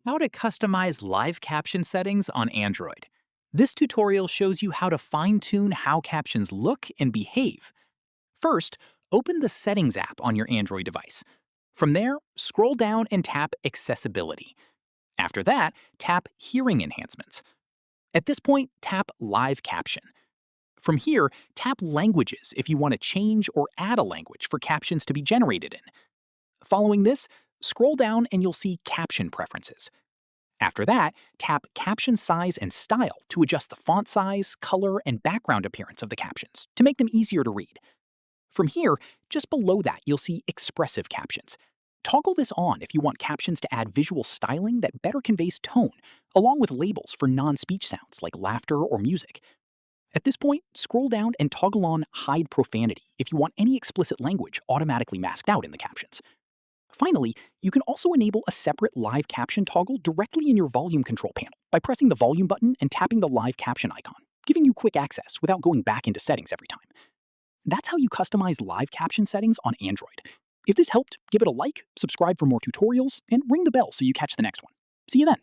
How to customize live caption settings on Android. This tutorial shows you how to fine-tune how captions look and behave. First, open the Settings app on your Android device. From there, scroll down and tap Accessibility. After that, tap Hearing Enhancements. At this point, tap Live Caption. From here, tap Languages if you want to change or add a language for captions to be generated in. Following this, scroll down and you'll see Caption Preferences. After that, tap Caption Size and Style to adjust the font size, color, and background appearance of the captions to make them easier to read. From here, just below that, you'll see Expressive Captions. Toggle this on if you want captions to add visual styling that better conveys tone, along with labels for non-speech sounds like laughter or music. At this point, scroll down and toggle on Hide Profanity if you want any explicit language automatically masked out in the captions. Finally, you can also enable a separate live caption toggle directly in your volume control panel by pressing the volume button and tapping the live caption icon, giving you quick access without going back into settings every time. That's how you customize live caption settings on Android. If this helped, give it a like, subscribe for more tutorials, and ring the bell so you catch the next one. See you then.